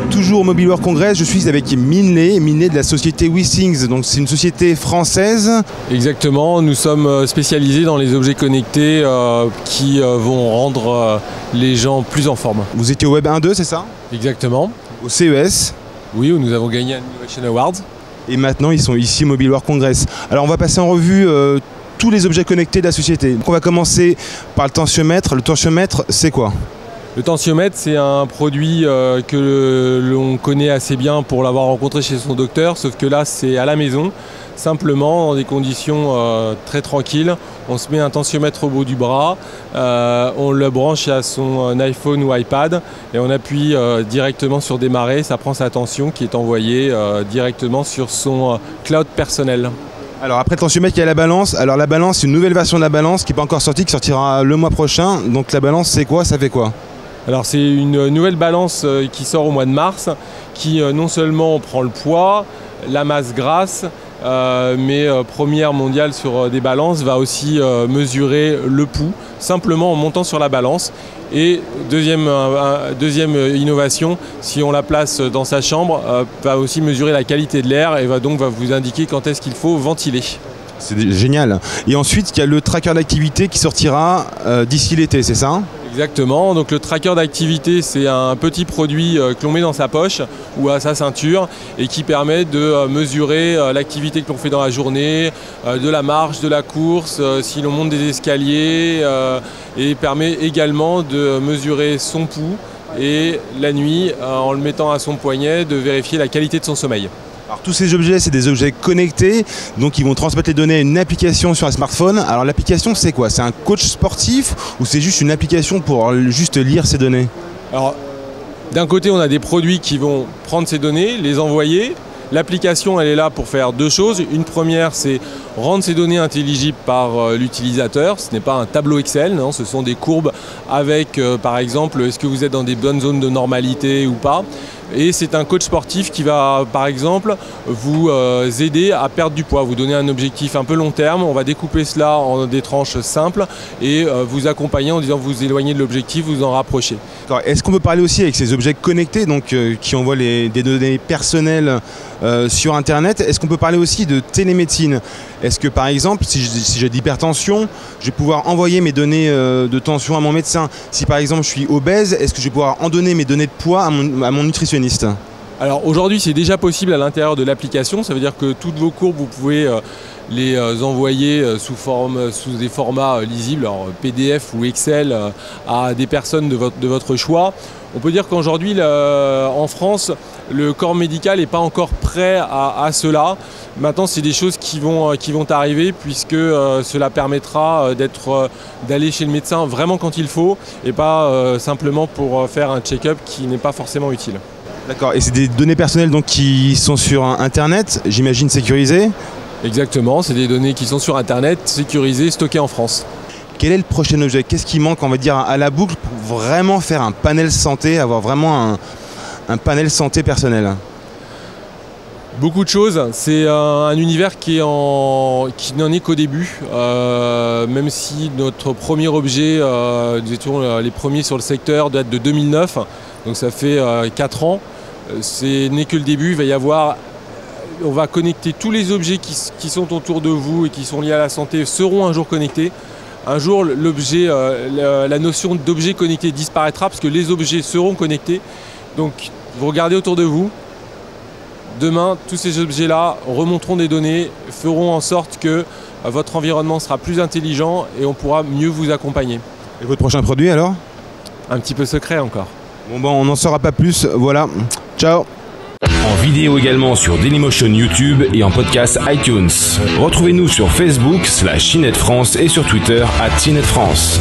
Toujours au Mobile World Congress, je suis avec Minley de la société WeThings. Donc c'est une société française. Exactement, nous sommes spécialisés dans les objets connectés qui vont rendre les gens plus en forme. Vous étiez au Web 1.2, c'est ça? Exactement. Au CES. Oui, où nous avons gagné un Innovation Award. Et maintenant ils sont ici au Mobile World Congress. Alors on va passer en revue tous les objets connectés de la société. Donc on va commencer par le tensiomètre. Le tensiomètre, c'est quoi? Le tensiomètre, c'est un produit que l'on connaît assez bien pour l'avoir rencontré chez son docteur, sauf que là, c'est à la maison, simplement dans des conditions très tranquilles. On se met un tensiomètre au bout du bras, on le branche à son iPhone ou iPad et on appuie directement sur démarrer, ça prend sa tension qui est envoyée directement sur son cloud personnel. Alors après le tensiomètre, il y a la balance. Alors la balance, c'est une nouvelle version de la balance qui n'est pas encore sortie, qui sortira le mois prochain. Donc la balance, c'est quoi? Ça fait quoi? Alors c'est une nouvelle balance qui sort au mois de mars, qui non seulement prend le poids, la masse grasse, mais première mondiale sur des balances, va aussi mesurer le pouls, simplement en montant sur la balance. Et deuxième innovation, si on la place dans sa chambre, va aussi mesurer la qualité de l'air et va vous indiquer quand est-ce qu'il faut ventiler. C'est génial. Et ensuite, il y a le tracker d'activité qui sortira d'ici l'été, c'est ça? Exactement, donc le tracker d'activité, c'est un petit produit que l'on met dans sa poche ou à sa ceinture et qui permet de mesurer l'activité que l'on fait dans la journée, de la marche, de la course, si l'on monte des escaliers, et permet également de mesurer son pouls et la nuit, en le mettant à son poignet, de vérifier la qualité de son sommeil. Alors tous ces objets, c'est des objets connectés, donc ils vont transmettre les données à une application sur un smartphone. Alors l'application, c'est quoi? C'est un coach sportif ou c'est juste une application pour juste lire ces données? Alors, d'un côté, on a des produits qui vont prendre ces données, les envoyer. L'application, elle est là pour faire deux choses. Une première, c'est rendre ces données intelligibles par l'utilisateur. Ce n'est pas un tableau Excel, non, ce sont des courbes avec, par exemple, est-ce que vous êtes dans des bonnes zones de normalité ou pas. Et c'est un coach sportif qui va, par exemple, vous aider à perdre du poids, vous donner un objectif un peu long terme. On va découper cela en des tranches simples et vous accompagner en disant vous éloignez de l'objectif, vous en rapprochez. Est-ce qu'on peut parler aussi avec ces objets connectés donc, qui envoient des données personnelles sur Internet? Est-ce qu'on peut parler aussi de télémédecine? Est-ce que par exemple, si j'ai de l'hypertension, je vais pouvoir envoyer mes données de tension à mon médecin? Si par exemple je suis obèse, est-ce que je vais pouvoir en donner mes données de poids à mon nutritionniste? Alors aujourd'hui, c'est déjà possible à l'intérieur de l'application. Ça veut dire que toutes vos courbes, vous pouvez les envoyer sous des formats lisibles, alors PDF ou Excel, à des personnes de votre choix. On peut dire qu'aujourd'hui, en France, le corps médical n'est pas encore prêt à cela. Maintenant, c'est des choses qui vont arriver puisque cela permettra d'aller chez le médecin vraiment quand il faut et pas simplement pour faire un check-up qui n'est pas forcément utile. D'accord, et c'est des données personnelles donc, qui sont sur Internet, j'imagine sécurisées? Exactement, c'est des données qui sont sur Internet, sécurisées, stockées en France. Quel est le prochain objet? Qu'est-ce qui manque, on va dire, à la boucle pour vraiment faire un panel santé, avoir vraiment un panel santé personnel? Beaucoup de choses, c'est un univers qui n'en est qu'au début, même si notre premier objet, nous étions les premiers sur le secteur, date de 2009, donc ça fait 4 ans, ce n'est que le début. On va connecter tous les objets qui sont autour de vous et qui sont liés à la santé seront un jour connectés. Un jour, la notion d'objet connecté disparaîtra parce que les objets seront connectés. Donc, vous regardez autour de vous. Demain, tous ces objets-là remonteront des données, feront en sorte que votre environnement sera plus intelligent et on pourra mieux vous accompagner. Et votre prochain produit alors? Un petit peu secret encore. Bon, on n'en saura pas plus. Voilà. Ciao. En vidéo également sur Dailymotion YouTube et en podcast iTunes. Retrouvez-nous sur Facebook /CNET France et sur Twitter @CNET France.